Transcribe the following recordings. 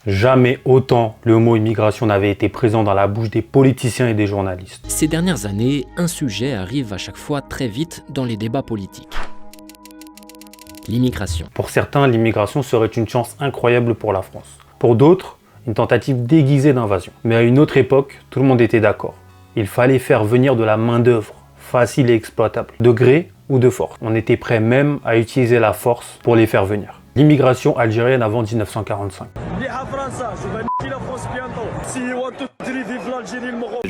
Jamais autant le mot immigration n'avait été présent dans la bouche des politiciens et des journalistes. Ces dernières années, un sujet arrive à chaque fois très vite dans les débats politiques. L'immigration. Pour certains, l'immigration serait une chance incroyable pour la France. Pour d'autres, une tentative déguisée d'invasion. Mais à une autre époque, tout le monde était d'accord. Il fallait faire venir de la main-d'œuvre, facile et exploitable, de gré ou de force. On était prêt même à utiliser la force pour les faire venir. L'immigration algérienne avant 1945.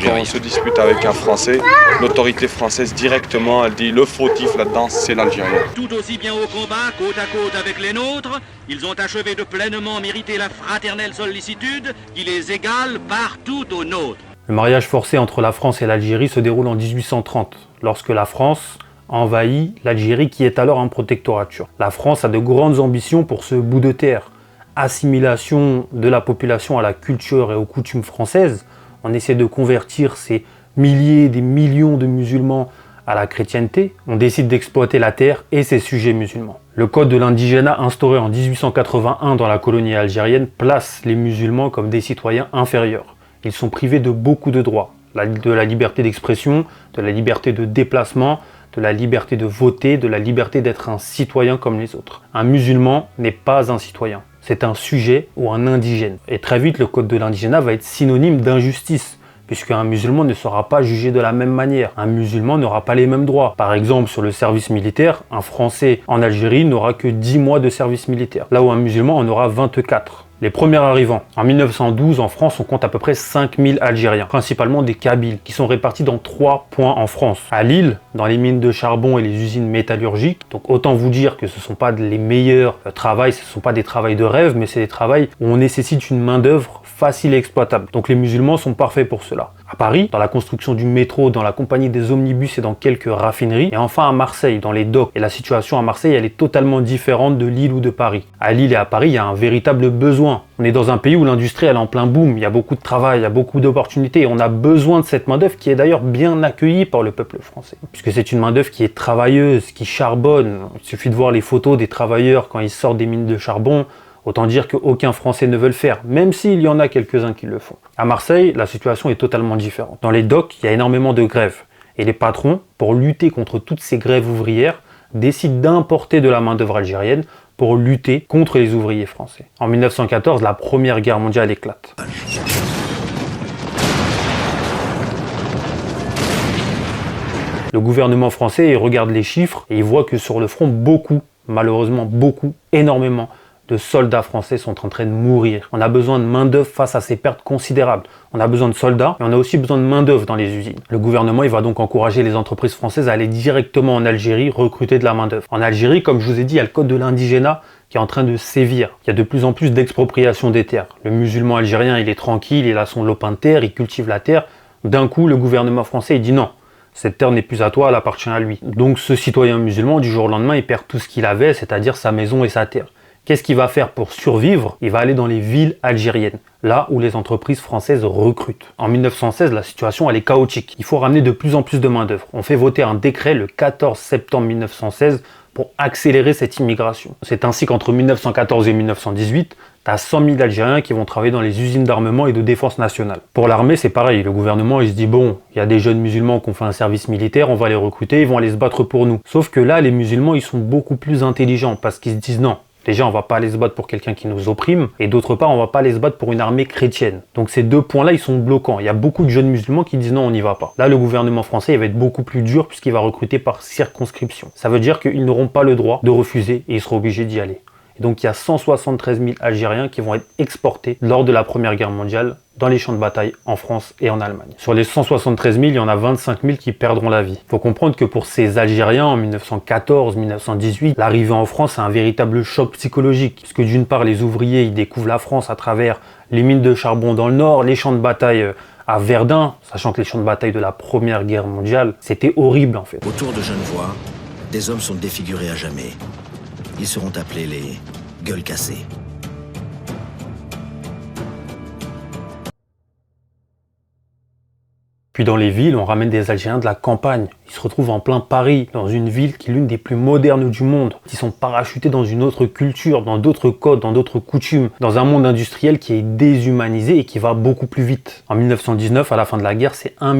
Quand on se dispute avec un Français, l'autorité française directement elle dit le fautif là-dedans c'est l'Algérien. Tout aussi bien au combat, côte à côte avec les nôtres, ils ont achevé de pleinement mériter la fraternelle sollicitude qui les égale partout aux nôtres. Le mariage forcé entre la France et l'Algérie se déroule en 1830, lorsque la France envahit l'Algérie qui est alors un protectorat turc. La France a de grandes ambitions pour ce bout de terre. Assimilation de la population à la culture et aux coutumes françaises. On essaie de convertir ces milliers, des millions de musulmans à la chrétienté. On décide d'exploiter la terre et ses sujets musulmans. Le code de l'indigénat instauré en 1881 dans la colonie algérienne place les musulmans comme des citoyens inférieurs. Ils sont privés de beaucoup de droits. De la liberté d'expression, de la liberté de déplacement, de la liberté de voter, de la liberté d'être un citoyen comme les autres. Un musulman n'est pas un citoyen. C'est un sujet ou un indigène. Et très vite, le code de l'indigénat va être synonyme d'injustice, puisqu'un musulman ne sera pas jugé de la même manière. Un musulman n'aura pas les mêmes droits. Par exemple, sur le service militaire, un Français en Algérie n'aura que 10 mois de service militaire, là où un musulman en aura 24. Les premiers arrivants. En 1912, en France, on compte à peu près 5000 Algériens, principalement des Kabyles, qui sont répartis dans 3 points en France. À Lille, dans les mines de charbon et les usines métallurgiques. Donc autant vous dire que ce ne sont pas les meilleurs travails, ce ne sont pas des travails de rêve, mais c'est des travails où on nécessite une main-d'œuvre facile et exploitable. Donc les musulmans sont parfaits pour cela. À Paris, dans la construction du métro, dans la compagnie des omnibus et dans quelques raffineries. Et enfin à Marseille, dans les docks. Et la situation à Marseille, elle est totalement différente de Lille ou de Paris. À Lille et à Paris, il y a un véritable besoin. On est dans un pays où l'industrie elle est en plein boom, il y a beaucoup de travail, il y a beaucoup d'opportunités. On a besoin de cette main-d'œuvre qui est d'ailleurs bien accueillie par le peuple français. Puisque c'est une main-d'œuvre qui est travailleuse, qui charbonne. Il suffit de voir les photos des travailleurs quand ils sortent des mines de charbon. Autant dire qu'aucun Français ne veut le faire, même s'il y en a quelques-uns qui le font. À Marseille, la situation est totalement différente. Dans les docks, il y a énormément de grèves. Et les patrons, pour lutter contre toutes ces grèves ouvrières, décident d'importer de la main-d'œuvre algérienne pour lutter contre les ouvriers français. En 1914, la Première Guerre mondiale éclate. Le gouvernement français regarde les chiffres et il voit que sur le front, malheureusement beaucoup, énormément de soldats français sont en train de mourir. On a besoin de main-d'œuvre face à ces pertes considérables. On a besoin de soldats, mais on a aussi besoin de main-d'œuvre dans les usines. Le gouvernement il va donc encourager les entreprises françaises à aller directement en Algérie recruter de la main-d'œuvre. En Algérie, comme je vous ai dit, il y a le code de l'indigénat qui est en train de sévir. Il y a de plus en plus d'expropriation des terres. Le musulman algérien, il est tranquille, il a son lopin de terre, il cultive la terre. D'un coup, le gouvernement français, il dit non. Cette terre n'est plus à toi, elle appartient à lui. Donc ce citoyen musulman, du jour au lendemain, il perd tout ce qu'il avait, c'est-à-dire sa maison et sa terre. Qu'est-ce qu'il va faire pour survivre? Il va aller dans les villes algériennes, là où les entreprises françaises recrutent. En 1916, la situation elle est chaotique. Il faut ramener de plus en plus de main-d'œuvre. On fait voter un décret le 14 septembre 1916 pour accélérer cette immigration. C'est ainsi qu'entre 1914 et 1918, tu as 100 000 Algériens qui vont travailler dans les usines d'armement et de défense nationale. Pour l'armée, c'est pareil. Le gouvernement, il se dit, bon, il y a des jeunes musulmans qui ont fait un service militaire, on va les recruter, ils vont aller se battre pour nous. Sauf que là, les musulmans, ils sont beaucoup plus intelligents parce qu'ils se disent, non, déjà, on va pas aller se battre pour quelqu'un qui nous opprime, et d'autre part, on va pas aller se battre pour une armée chrétienne. Donc ces deux points-là, ils sont bloquants. Il y a beaucoup de jeunes musulmans qui disent non, on n'y va pas. Là, le gouvernement français, il va être beaucoup plus dur puisqu'il va recruter par circonscription. Ça veut dire qu'ils n'auront pas le droit de refuser et ils seront obligés d'y aller. Et donc, il y a 173 000 Algériens qui vont être exportés lors de la Première Guerre mondiale dans les champs de bataille en France et en Allemagne. Sur les 173 000, il y en a 25 000 qui perdront la vie. Il faut comprendre que pour ces Algériens, en 1914-1918, l'arrivée en France est un véritable choc psychologique. Puisque d'une part, les ouvriers ils découvrent la France à travers les mines de charbon dans le nord, les champs de bataille à Verdun, sachant que les champs de bataille de la Première Guerre mondiale, c'était horrible en fait. Autour de Genevois, des hommes sont défigurés à jamais. Ils seront appelés les gueules cassées. Puis dans les villes, on ramène des Algériens de la campagne. Ils se retrouvent en plein Paris, dans une ville qui est l'une des plus modernes du monde. Ils sont parachutés dans une autre culture, dans d'autres codes, dans d'autres coutumes, dans un monde industriel qui est déshumanisé et qui va beaucoup plus vite. En 1919, à la fin de la guerre, c'est 1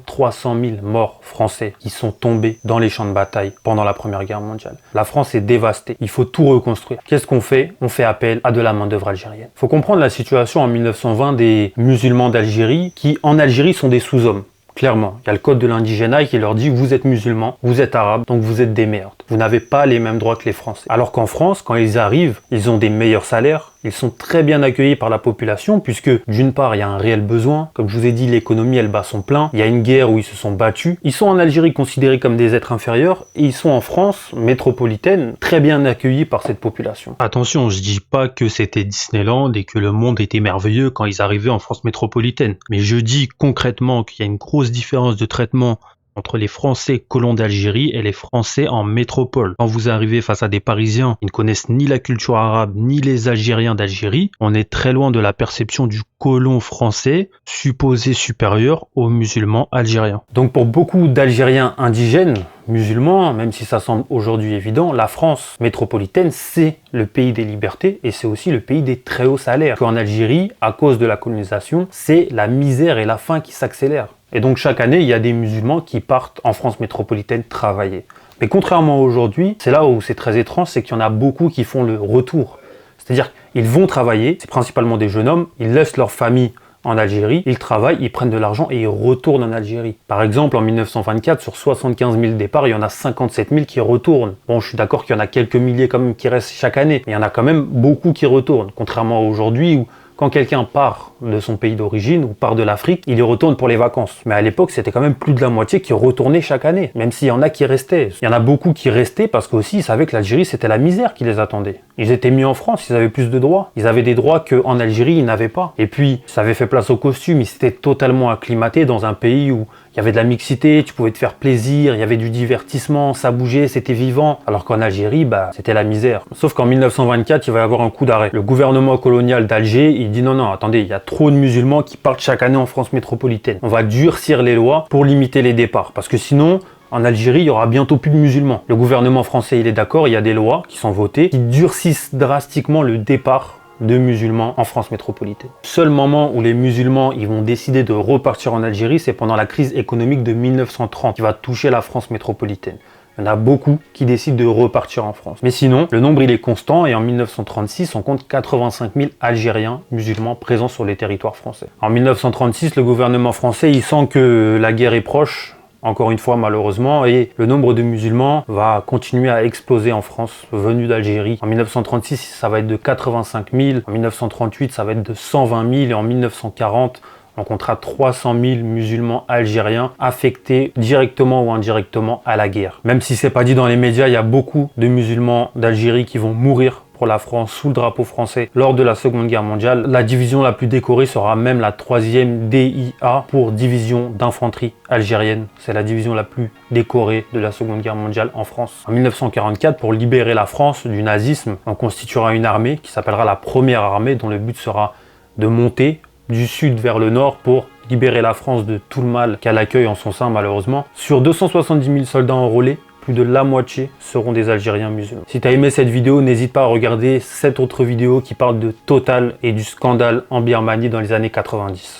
300 000 morts français qui sont tombés dans les champs de bataille pendant la Première Guerre mondiale. La France est dévastée. Il faut tout reconstruire. Qu'est-ce qu'on fait? On fait appel à de la main-d'œuvre algérienne. Il faut comprendre la situation en 1920 des musulmans d'Algérie qui, en Algérie, sont des sous-hommes. Clairement, il y a le code de l'indigénat qui leur dit vous êtes musulmans, vous êtes arabes, donc vous êtes des merdes. Vous n'avez pas les mêmes droits que les Français. Alors qu'en France, quand ils arrivent, ils ont des meilleurs salaires, ils sont très bien accueillis par la population puisque d'une part, il y a un réel besoin. Comme je vous ai dit, l'économie, elle bat son plein. Il y a une guerre où ils se sont battus. Ils sont en Algérie considérés comme des êtres inférieurs et ils sont en France métropolitaine très bien accueillis par cette population. Attention, je dis pas que c'était Disneyland et que le monde était merveilleux quand ils arrivaient en France métropolitaine. Mais je dis concrètement qu'il y a une grosse différence de traitement entre les Français colons d'Algérie et les Français en métropole. Quand vous arrivez face à des Parisiens qui ne connaissent ni la culture arabe ni les Algériens d'Algérie, on est très loin de la perception du colon français supposé supérieur aux musulmans algériens. Donc pour beaucoup d'Algériens indigènes, musulmans, même si ça semble aujourd'hui évident, la France métropolitaine, c'est le pays des libertés et c'est aussi le pays des très hauts salaires. En Algérie, à cause de la colonisation, c'est la misère et la faim qui s'accélèrent. Et donc chaque année, il y a des musulmans qui partent en France métropolitaine travailler. Mais contrairement à aujourd'hui, c'est là où c'est très étrange, c'est qu'il y en a beaucoup qui font le retour. C'est-à-dire qu'ils vont travailler, c'est principalement des jeunes hommes, ils laissent leur famille en Algérie, ils travaillent, ils prennent de l'argent et ils retournent en Algérie. Par exemple, en 1924, sur 75 000 départs, il y en a 57 000 qui retournent. Bon, je suis d'accord qu'il y en a quelques milliers quand même qui restent chaque année, mais il y en a quand même beaucoup qui retournent, contrairement à aujourd'hui où quand quelqu'un part de son pays d'origine ou part de l'Afrique, il y retourne pour les vacances. Mais à l'époque, c'était quand même plus de la moitié qui retournait chaque année, même s'il y en a qui restaient. Il y en a beaucoup qui restaient parce qu'aussi ils savaient que l'Algérie, c'était la misère qui les attendait. Ils étaient mis en France, ils avaient plus de droits. Ils avaient des droits qu'en Algérie, ils n'avaient pas. Et puis, ça avait fait place au costume, ils s'étaient totalement acclimatés dans un pays où il y avait de la mixité, tu pouvais te faire plaisir, il y avait du divertissement, ça bougeait, c'était vivant. Alors qu'en Algérie, c'était la misère. Sauf qu'en 1924, il va y avoir un coup d'arrêt. Le gouvernement colonial d'Alger, il dit non, attendez, il y a trop de musulmans qui partent chaque année en France métropolitaine. On va durcir les lois pour limiter les départs. Parce que sinon, en Algérie, il y aura bientôt plus de musulmans. Le gouvernement français, il est d'accord, il y a des lois qui sont votées qui durcissent drastiquement le départ de musulmans en France métropolitaine. Seul moment où les musulmans ils vont décider de repartir en Algérie, c'est pendant la crise économique de 1930 qui va toucher la France métropolitaine. Il y en a beaucoup qui décident de repartir en France. Mais sinon, le nombre il est constant et en 1936, on compte 85 000 Algériens musulmans présents sur les territoires français. En 1936, le gouvernement français il sent que la guerre est proche, encore une fois malheureusement, et le nombre de musulmans va continuer à exploser en France, venus d'Algérie. En 1936, ça va être de 85 000, en 1938, ça va être de 120 000, et en 1940, on comptera 300 000 musulmans algériens affectés directement ou indirectement à la guerre. Même si c'est pas dit dans les médias, il y a beaucoup de musulmans d'Algérie qui vont mourir pour la France sous le drapeau français lors de la Seconde Guerre mondiale. La division la plus décorée sera même la 3e DIA pour division d'infanterie algérienne. C'est la division la plus décorée de la Seconde Guerre mondiale en France. En 1944, pour libérer la France du nazisme, on constituera une armée qui s'appellera la Première Armée dont le but sera de monter du sud vers le nord pour libérer la France de tout le mal qu'elle accueille en son sein malheureusement. Sur 270 000 soldats enrôlés, plus de la moitié seront des Algériens musulmans. Si tu as aimé cette vidéo, n'hésite pas à regarder cette autre vidéo qui parle de Total et du scandale en Birmanie dans les années 90.